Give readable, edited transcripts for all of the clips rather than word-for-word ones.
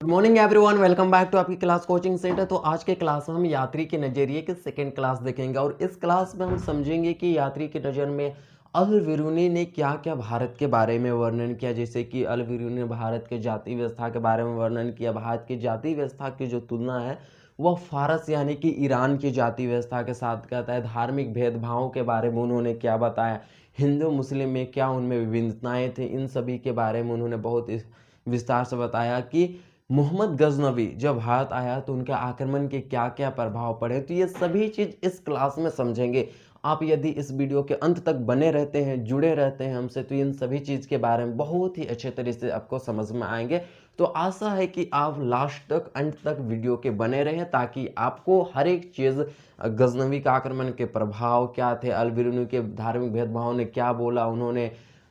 Good morning everyone, welcome back to आपकी class coaching centre. तो आज के क्लास में हम यात्री के नज़रिए की सेकंड क्लास देखेंगे और इस क्लास में हम समझेंगे कि यात्री की नज़र में अल बिरूनी ने क्या क्या भारत के बारे में वर्णन किया। जैसे कि अल बिरूनी ने भारत के जाति व्यवस्था के बारे में वर्णन किया। भारत की जाति व्यवस्था की जो तुलना है वह फारस यानी कि ईरान की जाति व्यवस्था के साथ कहता है। धार्मिक भेदभावों के बारे में उन्होंने क्या बताया, हिंदू मुस्लिम में क्या उनमें विभिन्नताएं थी, इन सभी के बारे में उन्होंने बहुत विस्तार से बताया कि मोहम्मद गजनवी जब भारत आया तो उनके आक्रमण के क्या क्या प्रभाव पड़े। तो ये सभी चीज़ इस क्लास में समझेंगे। आप यदि इस वीडियो के अंत तक बने रहते हैं, जुड़े रहते हैं हमसे, तो इन सभी चीज़ के बारे में बहुत ही अच्छे तरीके से आपको समझ में आएंगे। तो आशा है कि आप लास्ट तक अंत तक वीडियो के बने रहें ताकि आपको हर एक चीज़, गजनवी का आक्रमण के प्रभाव क्या थे, अल बिरूनी के धार्मिक भेदभाव ने क्या बोला, उन्होंने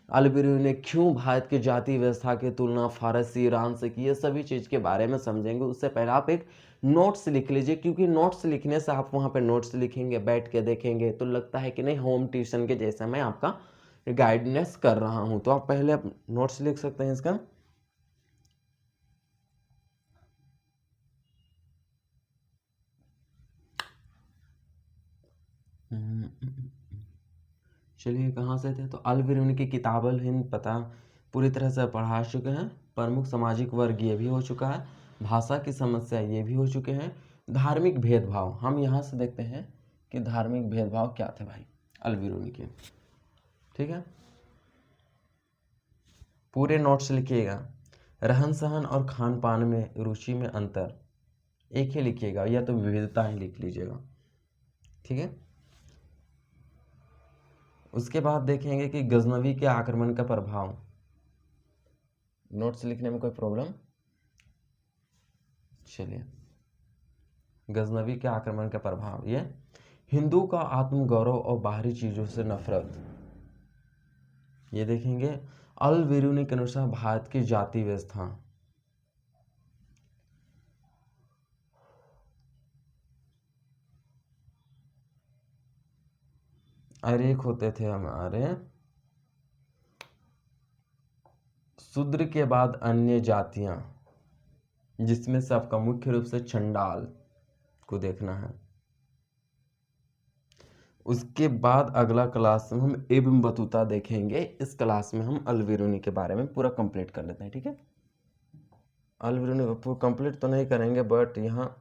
अल बिरूनी ने क्यों भारत की जाति व्यवस्था की तुलना फारसी ईरान से की, ये सभी चीज़ के बारे में समझेंगे। उससे पहले आप एक नोट्स लिख लीजिए, क्योंकि नोट्स लिखने से आप वहाँ पे नोट्स लिखेंगे, बैठ के देखेंगे तो लगता है कि नहीं होम ट्यूशन के जैसा मैं आपका गाइडेंस कर रहा हूँ। तो आप पहले नोट्स लिख सकते हैं इसका। चलिए कहाँ से थे, तो अल बिरूनी की किताब अल हिंद पता पूरी तरह से पढ़ा चुके हैं। प्रमुख सामाजिक वर्ग ये भी हो चुका है। भाषा की समस्या ये भी हो चुके हैं। धार्मिक भेदभाव हम यहाँ से देखते हैं कि धार्मिक भेदभाव क्या थे भाई अल बिरूनी के। ठीक है, पूरे नोट्स लिखिएगा। रहन सहन और खान पान में रुचि में अंतर एक ही लिखिएगा या तो विविधता ही लिख लीजिएगा। ठीक है, उसके बाद देखेंगे कि गजनवी के आक्रमण का प्रभाव। नोट्स लिखने में कोई प्रॉब्लम? चलिए, गजनवी के आक्रमण का प्रभाव, ये हिंदू का आत्मगौरव और बाहरी चीजों से नफरत, ये देखेंगे। अल बिरूनी के अनुसार भारत की जाति व्यवस्था, अरे एक होते थे हमारे शूद्र के बाद अन्य जातियां, जिसमें से आपका मुख्य रूप से चंडाल को देखना है। उसके बाद अगला क्लास में हम इब्न बतूता देखेंगे। इस क्लास में हम अल बिरूनी के बारे में पूरा कंप्लीट कर लेते हैं। ठीक है, अल बिरूनी को पूरा कंप्लीट तो नहीं करेंगे, बट यहाँ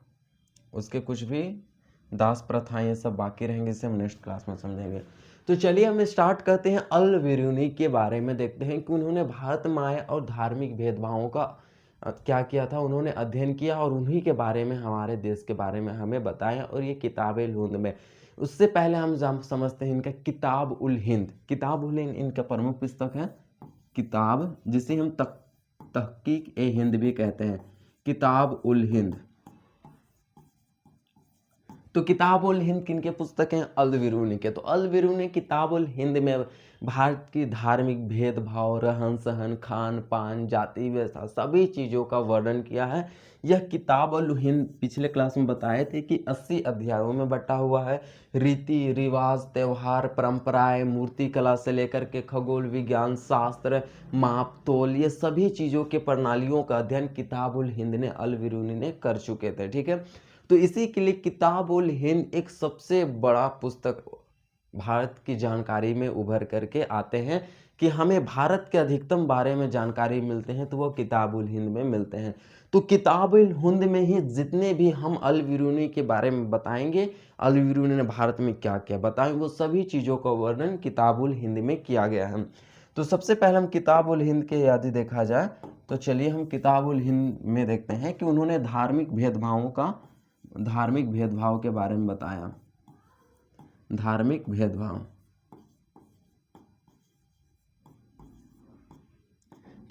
उसके कुछ भी दास प्रथाएं ये सब बाकी रहेंगे, इसे हम नेक्स्ट क्लास में समझेंगे। तो चलिए हम स्टार्ट करते हैं। अल बिरूनी के बारे में देखते हैं कि उन्होंने भारत में आए और धार्मिक भेदभावों का क्या किया था, उन्होंने अध्ययन किया और उन्हीं के बारे में हमारे देश के बारे में हमें बताया, और ये किताब हिंद में। उससे पहले हम समझते हैं इनका किताब उल हिंद। किताब उल हिंद इनका प्रमुख पुस्तक है। किताब जिसे हम तहकीक ए हिंद भी कहते हैं, किताब उल हिंद। तो किताब उल हिंद किन के पुस्तक हैं? अल बिरूनी के। तो अल बिरूनी किताब उल हिंद में भारत की धार्मिक भेदभाव, रहन सहन, खान पान, जाति व्यवस्था, सभी चीज़ों का वर्णन किया है। यह किताब उल हिंद पिछले क्लास में बताए थे कि 80 अध्यायों में बटा हुआ है। रीति रिवाज, त्यौहार, परंपराएं, मूर्ति कला से लेकर के खगोल विज्ञान, शास्त्र, माप तोल, ये सभी चीज़ों के प्रणालियों का अध्ययन किताब उल हिंद ने, अल बिरूनी ने कर चुके थे। ठीक है, तो इसी के लिए किताब उल हिंद एक सबसे बड़ा पुस्तक भारत की जानकारी में उभर करके आते हैं कि हमें भारत के अधिकतम बारे में जानकारी मिलते हैं तो वो किताब उल हिंद में मिलते हैं। तो किताब उल हिंद में ही जितने भी हम अल बिरूनी के बारे में बताएंगे, अल बिरूनी ने भारत में क्या क्या बताएं, वो सभी चीज़ों का वर्णन किताब उल हिंद में किया गया है। तो सबसे पहले हम किताब उल हिंद के यदि देखा जाए तो चलिए हम किताब उल हिंद में देखते हैं कि उन्होंने धार्मिक भेदभाव के बारे में बताया। धार्मिक भेदभाव,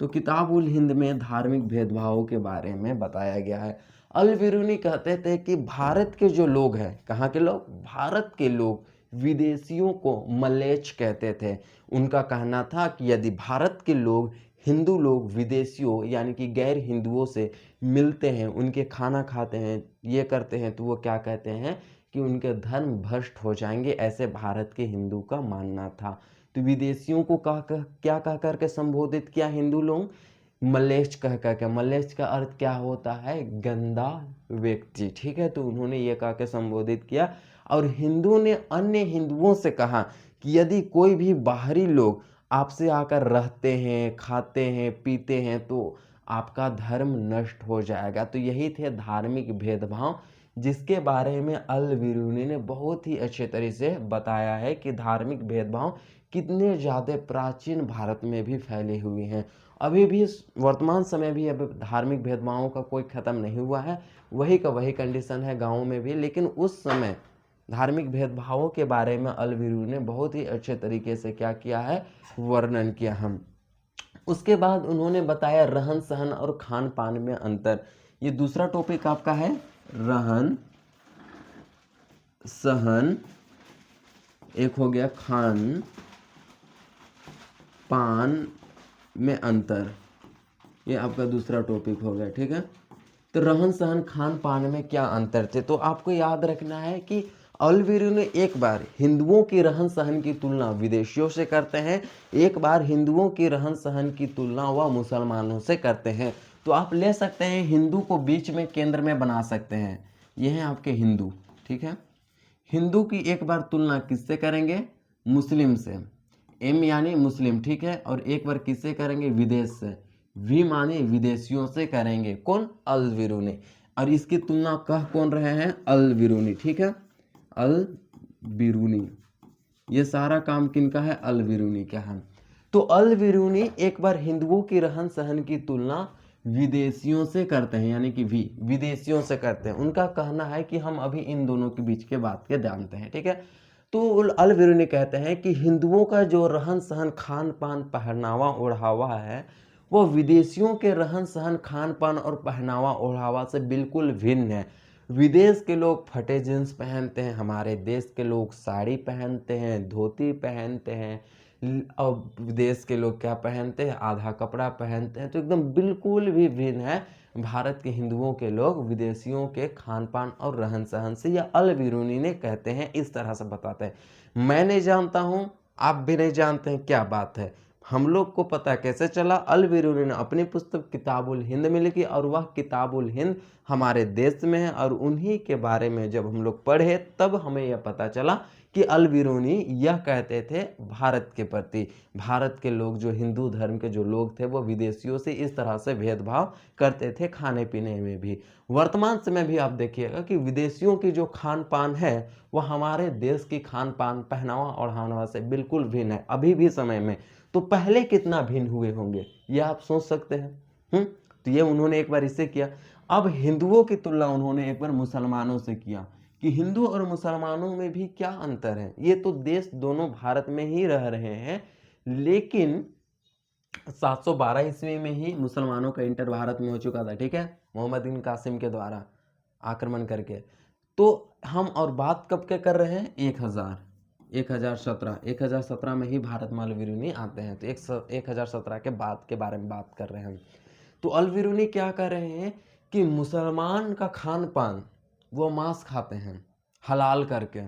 तो किताब उल हिंद में धार्मिक भेदभावों के बारे में बताया गया है। अल बिरूनी कहते थे कि भारत के जो लोग हैं, कहाँ के लोग? भारत के लोग विदेशियों को मलेच्छ कहते थे। उनका कहना था कि यदि भारत के लोग, हिंदू लोग विदेशियों यानी कि गैर हिंदुओं से मिलते हैं, उनके खाना खाते हैं, ये करते हैं, तो वो क्या कहते हैं कि उनके धर्म भ्रष्ट हो जाएंगे, ऐसे भारत के हिंदू का मानना था। तो विदेशियों को क्या कह करके संबोधित किया हिंदू लोग? मलेच्छ कह के, मलेच्छ का अर्थ क्या होता है, गंदा व्यक्ति, ठीक है। तो उन्होंने ये कह के संबोधित किया। और हिंदू ने अन्य हिंदुओं से कहा कि यदि कोई भी बाहरी लोग आपसे आकर रहते हैं, खाते हैं, पीते हैं तो आपका धर्म नष्ट हो जाएगा। तो यही थे धार्मिक भेदभाव, जिसके बारे में अल बिरूनी ने बहुत ही अच्छे तरीके से बताया है कि धार्मिक भेदभाव कितने ज़्यादा प्राचीन भारत में भी फैले हुए हैं। अभी भी वर्तमान समय भी अब धार्मिक भेदभावों का कोई ख़त्म नहीं हुआ है, वही का वही कंडीशन है गाँव में भी। लेकिन उस समय धार्मिक भेदभावों के बारे में अल बिरूनी ने बहुत ही अच्छे तरीके से क्या किया है, वर्णन किया हम। उसके बाद उन्होंने बताया रहन सहन और खान पान में अंतर। ये दूसरा टॉपिक आपका है, रहन सहन, एक हो गया खान पान में अंतर, ये आपका दूसरा टॉपिक हो गया, ठीक है। तो रहन सहन खान पान में क्या अंतर थे, तो आपको याद रखना है कि अल बिरूनी ने एक बार हिंदुओं की रहन सहन की तुलना विदेशियों से करते हैं, एक बार हिंदुओं की रहन सहन की तुलना वह मुसलमानों से करते हैं। तो आप ले सकते हैं हिंदू को बीच में केंद्र में बना सकते हैं, ये हैं आपके हिंदू, ठीक है। हिंदू की एक बार तुलना किससे करेंगे, मुस्लिम से, एम यानी मुस्लिम, ठीक है। और एक बार किससे करेंगे, विदेश से, वी माने विदेशियों से करेंगे, कौन, अल बिरूनी। और इसकी तुलना कह कौन रहे हैं, अल बिरूनी, ठीक है, अल बिरूनी। ये सारा काम किनका है, अल बिरूनी का है। तो अल बिरूनी एक बार हिंदुओं की रहन सहन की तुलना विदेशियों से करते हैं, यानी कि विदेशियों से करते हैं। उनका कहना है कि हम अभी इन दोनों के बीच के बात के जानते हैं, ठीक है। तो अल बिरूनी कहते हैं कि हिंदुओं का जो रहन सहन खान पान पहनावा ओढ़ावा है वो विदेशियों के रहन सहन खान पान और पहनावा ओढ़ावा से बिल्कुल भिन्न है। विदेश के लोग फटे जींस पहनते हैं, हमारे देश के लोग साड़ी पहनते हैं, धोती पहनते हैं। और विदेश के लोग क्या पहनते हैं, आधा कपड़ा पहनते हैं। तो एकदम बिल्कुल भी भिन्न है भारत के हिंदुओं के लोग विदेशियों के खान पान और रहन सहन से। या अल बिरूनी ने कहते हैं, इस तरह से बताते हैं। मैं नहीं जानता हूँ, आप भी नहीं जानते हैं, क्या बात है, हम लोग को पता कैसे चला, अल बिरूनी ने अपनी पुस्तक किताबुल हिंद में लिखी और वह किताबुल हिंद हमारे देश में है। और उन्हीं के बारे में जब हम लोग पढ़े तब हमें यह पता चला कि अल बिरूनी यह कहते थे भारत के प्रति, भारत के लोग जो हिंदू धर्म के जो लोग थे वो विदेशियों से इस तरह से भेदभाव करते थे खाने पीने में भी। वर्तमान समय भी आप देखिएगा कि विदेशियों की जो खान पान है वह हमारे देश की खान पान पहनावा ओढ़ावा से बिल्कुल भिन्न है अभी भी समय में। तो पहले कितना भिन्न हुए होंगे ये आप सोच सकते हैं। तो ये उन्होंने एक बार इससे किया। अब हिंदुओं की तुलना उन्होंने एक बार मुसलमानों से किया कि हिंदू और मुसलमानों में भी क्या अंतर है। ये तो देश दोनों भारत में ही रह रहे हैं, लेकिन 712 ईस्वी में ही मुसलमानों का इंटर भारत में हो चुका था, ठीक है, मोहम्मद बिन कासिम के द्वारा आक्रमण करके। तो हम और बात कब के कर रहे हैं, 1017 में ही भारत में अल बिरूनी आते हैं। तो 1017 के बाद के बारे में बात कर रहे हैं हम। तो अल बिरूनी क्या कर रहे हैं कि मुसलमान का खान पान वो मांस खाते हैं, हलाल करके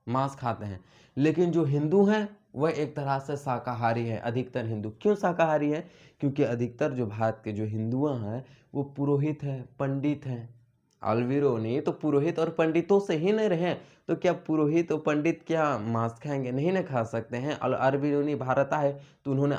मांस खाते हैं। लेकिन जो हिंदू हैं वह एक तरह से शाकाहारी है। अधिकतर हिंदू क्यों शाकाहारी है, क्योंकि अधिकतर जो भारत के जो हिंदू हैं वो पुरोहित हैं, पंडित हैं। अल बिरूनी तो पुरोहित और पंडितों से ही नहीं रहे, तो क्या पुरोहित और पंडित क्या मांस खाएंगे, नहीं ना खा सकते हैं। अल बिरूनी भारत आए तो उन्होंने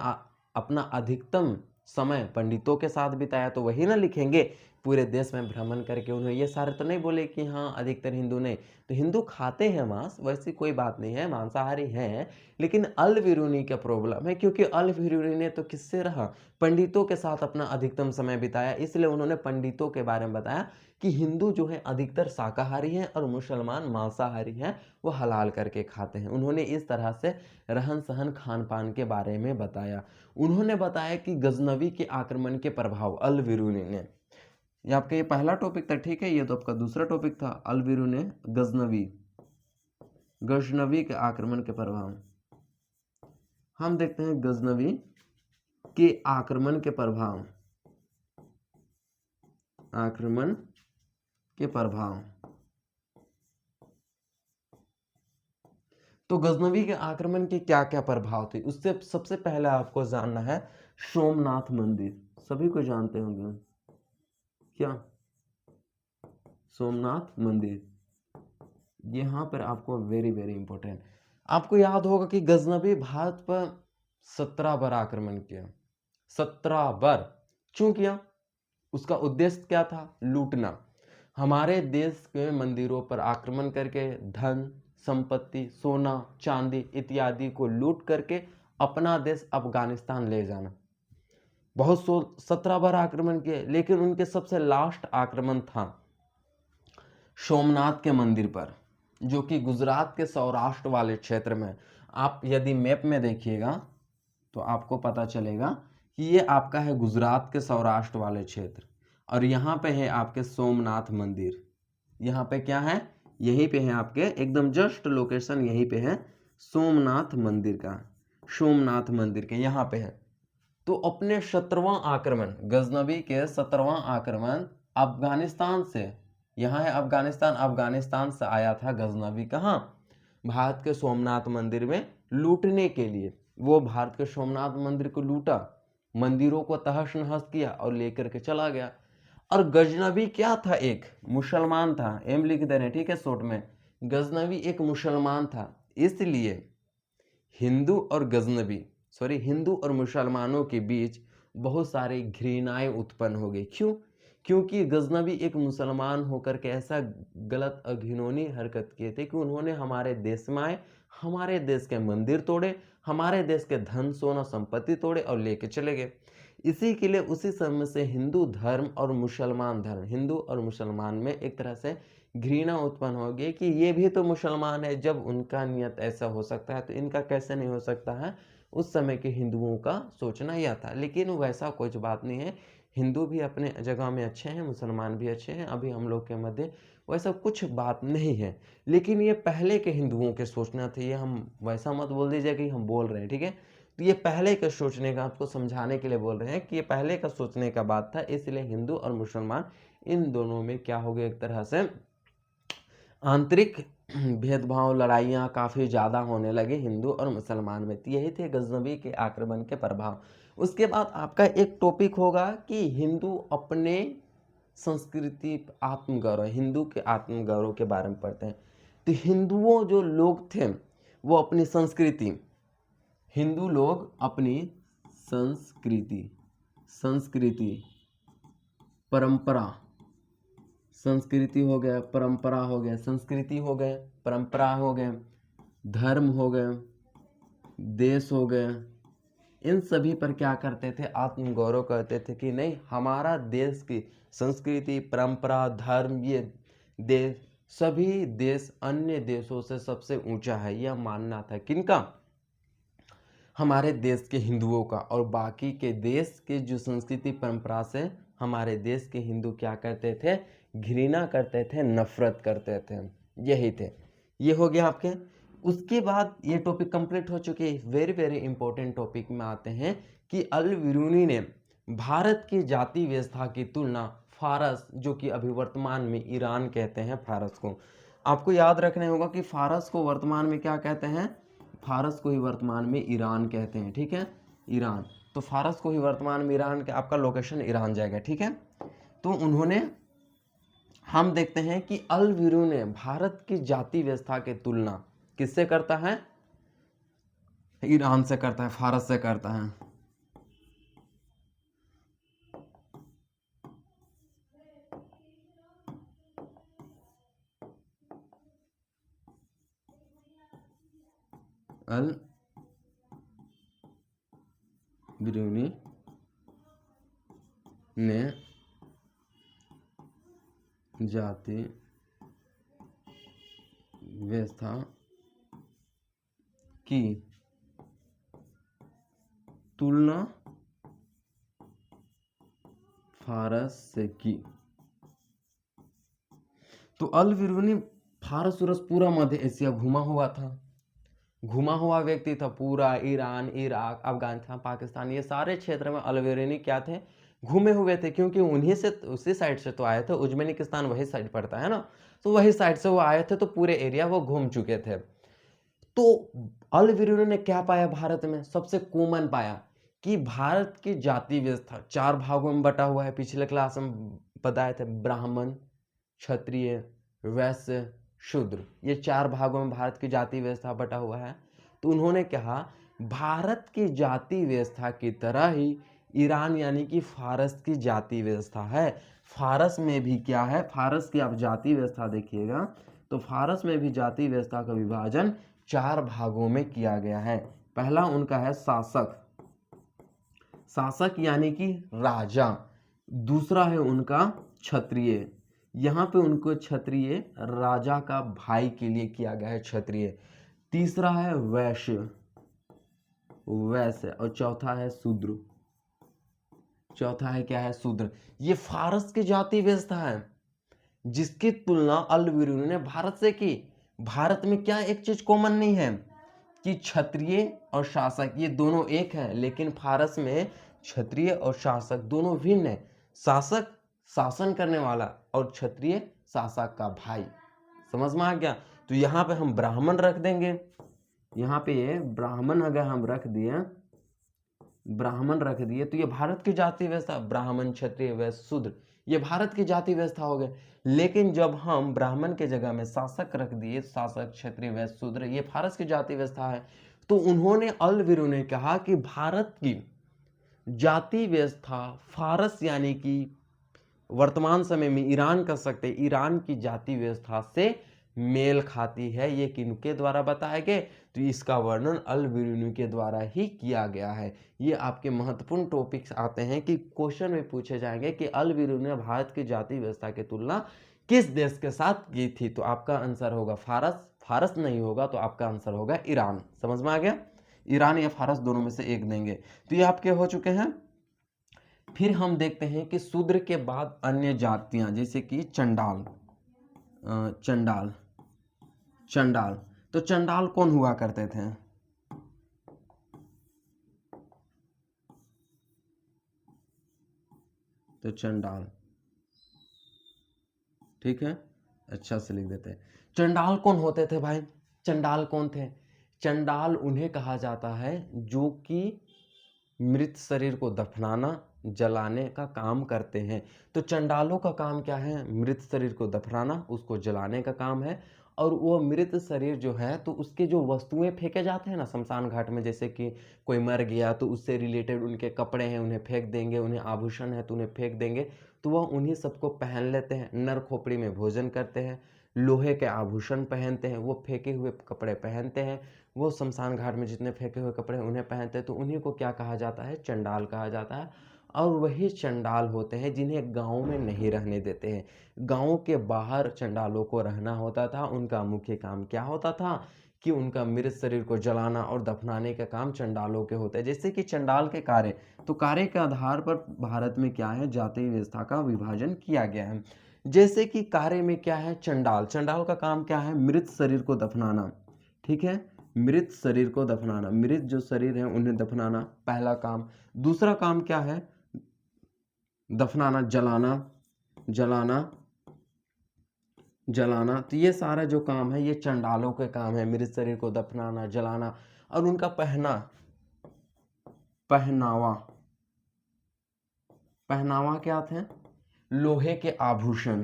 अपना अधिकतम समय पंडितों के साथ बिताया, तो वही ना लिखेंगे। पूरे देश में भ्रमण करके उन्होंने ये सारे तो नहीं बोले कि हाँ अधिकतर हिंदू नहीं, तो हिंदू खाते हैं मांस, वैसी कोई बात नहीं है, मांसाहारी हैं। लेकिन अल बिरूनी का प्रॉब्लम है, क्योंकि अल बिरूनी ने तो किससे रहा, पंडितों के साथ अपना अधिकतम समय बिताया। इसलिए उन्होंने पंडितों के बारे में बताया कि हिंदू जो है अधिकतर शाकाहारी हैं और मुसलमान मांसाहारी हैं, वो हलाल करके खाते हैं। उन्होंने इस तरह से रहन सहन खान पान के बारे में बताया। उन्होंने बताया कि गजनवी के आक्रमण के प्रभाव, अल बिरूनी ने, ये आपका ये पहला टॉपिक था, ठीक है, ये तो आपका दूसरा टॉपिक था। अल बिरूनी ने गजनवी के आक्रमण के प्रभाव, हम देखते हैं गजनवी के आक्रमण के प्रभाव, आक्रमण के प्रभाव। तो गजनवी के आक्रमण के क्या क्या प्रभाव थे, उससे सबसे पहले आपको जानना है सोमनाथ मंदिर सभी को जानते होंगे क्या? सोमनाथ मंदिर, यहाँ पर आपको वेरी वेरी इंपॉर्टेंट, आपको याद होगा कि गजनबी भारत पर 17 बार आक्रमण किया। 17 बार क्यों किया? उसका उद्देश्य क्या था? लूटना। हमारे देश के मंदिरों पर आक्रमण करके धन संपत्ति सोना चांदी इत्यादि को लूट करके अपना देश अफगानिस्तान ले जाना। बहुत 17 बार आक्रमण किए, लेकिन उनके सबसे लास्ट आक्रमण था सोमनाथ के मंदिर पर, जो कि गुजरात के सौराष्ट्र वाले क्षेत्र में। आप यदि मैप में देखिएगा तो आपको पता चलेगा कि ये आपका है गुजरात के सौराष्ट्र वाले क्षेत्र, और यहाँ पे है आपके सोमनाथ मंदिर। यहाँ पे क्या है? यहीं पे है आपके एकदम जस्ट लोकेशन यहीं पे है सोमनाथ मंदिर का, सोमनाथ मंदिर के यहाँ पे है। तो अपने 17वां आक्रमण, गजनबी के 17वां आक्रमण अफगानिस्तान से, यहाँ है अफगानिस्तान, अफगानिस्तान से आया था गजनबी कहाँ? भारत के सोमनाथ मंदिर में लूटने के लिए। वो भारत के सोमनाथ मंदिर को लूटा, मंदिरों को तहस नहस किया और लेकर के चला गया। और गजनबी क्या था? एक मुसलमान था। एम लिख दे रहे हैं, ठीक है, शॉर्ट में। गजनबी एक मुसलमान था, इसलिए हिंदू और गजनबी हिंदू और मुसलमानों के बीच बहुत सारी घृणाएं उत्पन्न हो गई। क्यों? क्योंकि गजनबी एक मुसलमान होकर के ऐसा गलत और घिनौनी हरकत किए थे कि उन्होंने हमारे देश में आए, हमारे देश के मंदिर तोड़े, हमारे देश के धन सोना संपत्ति तोड़े और लेके चले गए। इसी के लिए उसी समय से हिंदू धर्म और मुसलमान धर्म, हिंदू और मुसलमान में एक तरह से घृणा उत्पन्न हो गई कि ये भी तो मुसलमान है, जब उनका नियत ऐसा हो सकता है तो इनका कैसे नहीं हो सकता है। उस समय के हिंदुओं का सोचना यह था, लेकिन वैसा कुछ बात नहीं है। हिंदू भी अपने जगह में अच्छे हैं, मुसलमान भी अच्छे हैं, अभी हम लोग के मध्य वैसा कुछ बात नहीं है। लेकिन ये पहले के हिंदुओं के सोचना थे, ये हम वैसा मत बोल दीजिए कि हम बोल रहे हैं, ठीक है। तो ये पहले के सोचने का, आपको समझाने के लिए बोल रहे हैं कि ये पहले का सोचने का बात था, इसलिए हिंदू और मुसलमान इन दोनों में क्या हो गया, एक तरह से आंतरिक भेदभाव लड़ाइयाँ काफ़ी ज़्यादा होने लगे हिंदू और मुसलमान में। तो यही थे गजनबी के आक्रमण के प्रभाव। उसके बाद आपका एक टॉपिक होगा कि हिंदू अपने संस्कृति आत्मगौरव, हिंदू के आत्मगौरव के बारे में पढ़ते हैं। तो हिंदुओं जो लोग थे वो अपनी संस्कृति, हिंदू लोग अपनी संस्कृति परंपरा, संस्कृति हो गया, परंपरा हो गया, संस्कृति हो गए, परंपरा हो गए, धर्म हो गए, देश हो गए, इन सभी पर क्या करते थे? आत्मगौरव करते थे कि नहीं, हमारा देश की संस्कृति परंपरा धर्म, ये देश, सभी देश अन्य देशों से सबसे ऊंचा है, यह मानना था। किनका? हमारे देश के हिंदुओं का। और बाकी के देश के जो संस्कृति परंपरा से हमारे देश के हिंदू क्या करते थे? घृणा करते थे, नफरत करते थे। यही थे। ये हो गया आपके। उसके बाद ये टॉपिक कंप्लीट हो चुके। वेरी वेरी इंपॉर्टेंट टॉपिक में आते हैं कि अल बिरूनी ने भारत की जाति व्यवस्था की तुलना फारस, जो कि अभी वर्तमान में ईरान कहते हैं फारस को। आपको याद रखने होगा कि फारस को वर्तमान में क्या कहते हैं? फारस को ही वर्तमान में ईरान कहते हैं, ठीक है, ईरान। तो फारस को ही वर्तमान में ईरान के, आपका लोकेशन ईरान जाएगा, ठीक है। तो उन्होंने, हम देखते हैं कि अल बिरू ने भारत की जाति व्यवस्था की तुलना किससे करता है? ईरान से करता है, फारस से करता है। अल बिरूनी ने जाति व्यवस्था की तुलना फारस से की। तो अल बिरूनी फारस उरस पूरा मध्य एशिया घुमा हुआ था, घुमा हुआ व्यक्ति था। पूरा ईरान, इराक, अफगानिस्तान, पाकिस्तान, ये सारे क्षेत्र में अल बिरूनी क्या थे? घूमे हुए थे, क्योंकि उन्हीं से, उसी साइड से तो आए थे। उज्बेकिस्तान वही साइड पड़ता है ना, तो वही साइड से वो आए थे, तो पूरे एरिया वो घूम चुके थे। तो अल बिरूनी ने क्या पाया भारत में? सबसे कॉमन पाया कि भारत की जाति व्यवस्था 4 भागों में बटा हुआ है। पिछले क्लास में बताए थे, ब्राह्मण, क्षत्रिय, वैश्य, शूद्र, ये 4 भागों में भारत की जाति व्यवस्था बटा हुआ है। तो उन्होंने कहा भारत की जाति व्यवस्था की तरह ही ईरान यानी कि फारस की जाति व्यवस्था है। फारस में भी क्या है, फारस की आप जाति व्यवस्था देखिएगा तो फारस में भी जाति व्यवस्था का विभाजन 4 भागों में किया गया है। पहला उनका है शासक, शासक यानी कि राजा। दूसरा है उनका क्षत्रिय, यहाँ पे उनको क्षत्रिय राजा का भाई के लिए किया गया है क्षत्रिय। तीसरा है वैश्य, वैश्य। और चौथा है शूद्र, चौथा है क्या है, शूद्र। ये फारस की जाति व्यवस्था है जिसकी तुलना अल बिरूनी ने भारत से की। भारत में क्या एक चीज कॉमन नहीं है कि क्षत्रिय और शासक ये दोनों एक है, लेकिन फारस में क्षत्रिय और शासक दोनों भिन्न है। शासक शासन करने वाला और क्षत्रिय शासक का भाई। समझ में आ गया। तो यहाँ पे हम ब्राह्मण रख देंगे, यहाँ पे ब्राह्मण अगर हम रख दिए, ब्राह्मण रख दिए तो ये भारत की जाति व्यवस्था, ब्राह्मण, क्षत्रिय, वैश्य, शूद्र, ये भारत की जाति व्यवस्था हो गए। लेकिन जब हम ब्राह्मण के जगह में शासक रख दिए, शासक, क्षत्रिय, वैश्य, शूद्र, ये फारस की जाति व्यवस्था है। तो उन्होंने अल बिरू ने कहा कि भारत की जाति व्यवस्था फारस यानी कि वर्तमान समय में ईरान कर सकते, ईरान की जाति व्यवस्था से मेल खाती है। ये किनके द्वारा बताया गया, तो इसका वर्णन अल बिरूनी के द्वारा ही किया गया है। ये आपके महत्वपूर्ण टॉपिक्स आते हैं कि क्वेश्चन में पूछे जाएंगे कि अल बिरूनी ने भारत की जाति व्यवस्था की तुलना किस देश के साथ की थी। तो आपका आंसर होगा फारस, फारस नहीं होगा तो आपका आंसर होगा ईरान। समझ में आ गया। ईरान या फारस दोनों में से एक देंगे। तो ये आपके हो चुके हैं। फिर हम देखते हैं कि शूद्र के बाद अन्य जातियां जैसे कि चंडाल, चंडाल, चंडाल। तो चंडाल कौन हुआ करते थे, तो चंडाल, ठीक है, अच्छा से लिख देते हैं। चंडाल कौन होते थे भाई, चंडाल कौन थे, चंडाल उन्हें कहा जाता है जो कि मृत शरीर को दफनाना, जलाने का काम करते हैं। तो चंडालों का काम क्या है, मृत शरीर को दफनाना, उसको जलाने का काम है। और वो मृत शरीर जो है तो उसके जो वस्तुएं फेंके जाते हैं ना शमशान घाट में, जैसे कि कोई मर गया तो उससे रिलेटेड उनके कपड़े हैं उन्हें फेंक देंगे, उन्हें आभूषण है तो उन्हें फेंक देंगे। तो वह उन्हीं सबको पहन लेते हैं, नर खोपड़ी में भोजन करते हैं, लोहे के आभूषण पहनते हैं, वो फेंके हुए कपड़े पहनते हैं, वो शमशान घाट में जितने फेंके हुए कपड़े उन्हें पहनते हैं। तो उन्हीं को क्या कहा जाता है, चंडाल कहा जाता है। और वही चंडाल होते हैं जिन्हें गाँव में नहीं रहने देते हैं। गाँव के बाहर चंडालों को रहना होता था। उनका मुख्य काम क्या होता था कि उनका मृत शरीर को जलाना और दफनाने का काम चंडालों के होते हैं। जैसे कि चंडाल के कार्य, तो कार्य के आधार पर भारत में क्या है, जाति व्यवस्था का विभाजन किया गया है। जैसे कि कार्य में क्या है, चंडाल, चंडाल का काम क्या है, मृत शरीर को दफनाना, ठीक है, मृत शरीर को दफनाना, मृत जो शरीर है उन्हें दफनाना पहला काम। दूसरा काम क्या है, दफनाना, जलाना, जलाना, जलाना। तो ये सारा जो काम है ये चंडालों के काम है, मृत शरीर को दफनाना, जलाना। और उनका पहनावा, पहनावा क्या थे, लोहे के आभूषण।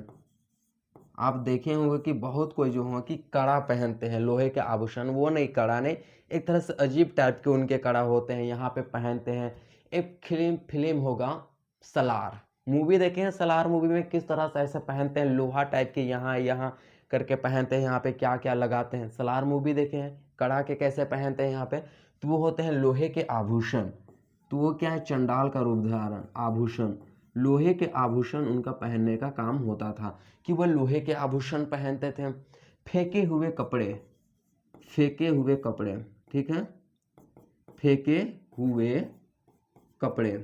आप देखे होंगे कि बहुत कोई जो हो कि कड़ा पहनते हैं, लोहे के आभूषण, वो नहीं, कड़ा नहीं, एक तरह से अजीब टाइप के उनके कड़ा होते हैं, यहाँ पे पहनते हैं। एक फिल्म होगा सलार, मूवी देखे हैं, सलार मूवी में किस तरह से ऐसे पहनते हैं, लोहा टाइप के यहाँ यहाँ करके पहनते हैं, यहाँ पे क्या क्या लगाते हैं, सलार मूवी देखे हैं, कड़ा के कैसे पहनते हैं यहाँ पे, तो वो होते हैं लोहे के आभूषण। तो वो क्या है, चंडाल का रूप धारण, आभूषण, लोहे के आभूषण उनका पहनने का काम होता था कि वह लोहे के आभूषण पहनते थे। फेंके हुए कपड़े, फेंके हुए कपड़े, ठीक है, फेंके हुए कपड़े,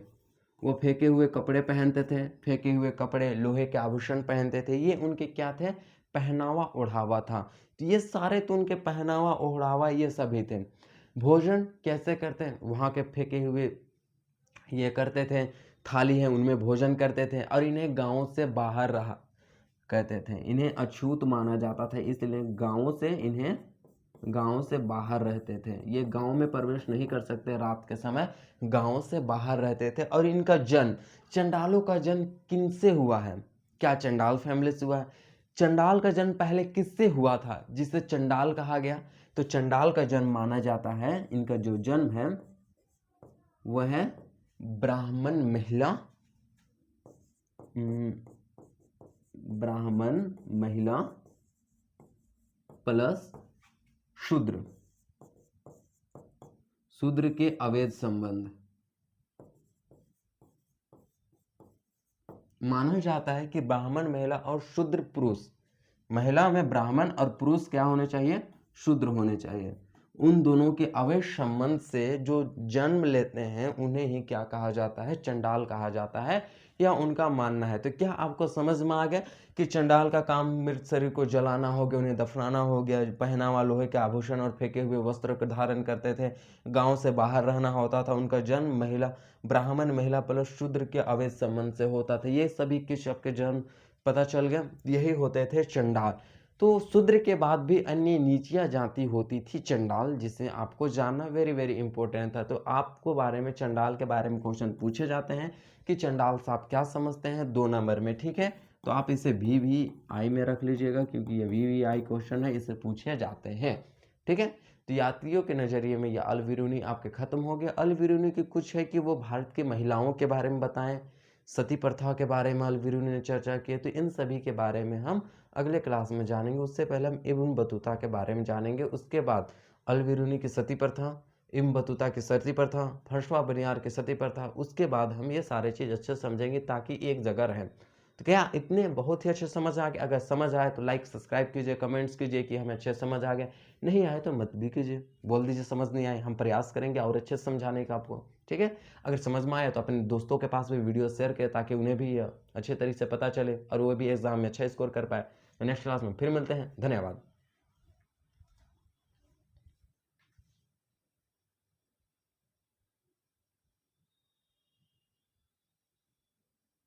वो फेंके हुए कपड़े पहनते थे, फेंके हुए कपड़े, लोहे के आभूषण पहनते थे। ये उनके क्या थे, पहनावा ओढ़ावा था। तो ये सारे तो उनके पहनावा ओढ़ावा ये सभी थे। भोजन कैसे करते हैं, वहाँ के फेंके हुए ये करते थे, थाली है उनमें भोजन करते थे। और इन्हें गाँव से बाहर रहा कहते थे, इन्हें अछूत माना जाता था, इसलिए गाँव से इन्हें गांव से बाहर रहते थे। ये गांव में प्रवेश नहीं कर सकते रात के समय, गांव से बाहर रहते थे। और इनका जन्म, चंडालों का जन्म किनसे हुआ है? क्या चंडाल फैमिली से हुआ है? चंडाल का जन्म पहले किससे हुआ था जिसे चंडाल कहा गया? तो चंडाल का जन्म माना जाता है, इनका जो जन्म है वह है ब्राह्मण महिला, ब्राह्मण महिला प्लस शूद्र, शूद्र के अवैध संबंध। माना जाता है कि ब्राह्मण महिला और शूद्र पुरुष, महिला में ब्राह्मण और पुरुष क्या होने चाहिए? शूद्र होने चाहिए। उन दोनों के अवैध संबंध से जो जन्म लेते हैं उन्हें ही क्या कहा जाता है? चंडाल कहा जाता है, या उनका मानना है। तो क्या आपको समझ में आ गया कि चंडाल का काम मृत शरीर को जलाना हो गया, उन्हें दफनाना हो गया, पहनावा लोहे के आभूषण और फेंके हुए वस्त्र को धारण करते थे, गांव से बाहर रहना होता था, उनका जन्म महिला, ब्राह्मण महिला प्लस शूद्र के अवैध संबंध से होता था। ये सभी किस सबके जन्म पता चल गया, यही होते थे चंडाल। तो शूद्र के बाद भी अन्य नीचिया जाति होती थी चंडाल, जिसे आपको जानना वेरी वेरी इंपॉर्टेंट था। तो आपको बारे में चंडाल के बारे में क्वेश्चन पूछे जाते हैं कि चंडाल से आप क्या समझते हैं 2 नंबर में, ठीक है। तो आप इसे VVI में रख लीजिएगा क्योंकि ये VVI क्वेश्चन है, इसे पूछे जाते हैं, ठीक है। तो यात्रियों के नज़रिए में यह अलविरुनी आपके खत्म हो गया। अलविरुनी की कुछ है कि वो भारत की महिलाओं के बारे में बताएं, सती प्रथा के बारे में अलविरुनी ने चर्चा की। तो इन सभी के बारे में हम अगले क्लास में जानेंगे। उससे पहले हम इब्न बतूता के बारे में जानेंगे, उसके बाद अलविरुनी की सती प्रथा, इब्न बतूता की सती प्रथा, फर्शवा बनियार की सती प्रथा, उसके बाद हम ये सारे चीज़ अच्छे से समझेंगे ताकि एक जगह रहें। तो क्या इतने बहुत ही अच्छे समझ आ गए? अगर समझ आए तो लाइक सब्सक्राइब कीजिए, कमेंट्स कीजिए कि हमें अच्छे समझ आ गए। नहीं आए तो मत भी कीजिए, बोल दीजिए समझ नहीं आए, हम प्रयास करेंगे और अच्छे से समझाने का आपको, ठीक है। अगर समझ में आए तो अपने दोस्तों के पास भी वीडियो शेयर करें ताकि उन्हें भी अच्छे तरीके से पता चले और वो भी एग्जाम में अच्छा स्कोर कर पाए। नेक्स्ट क्लास में फिर मिलते हैं, धन्यवाद।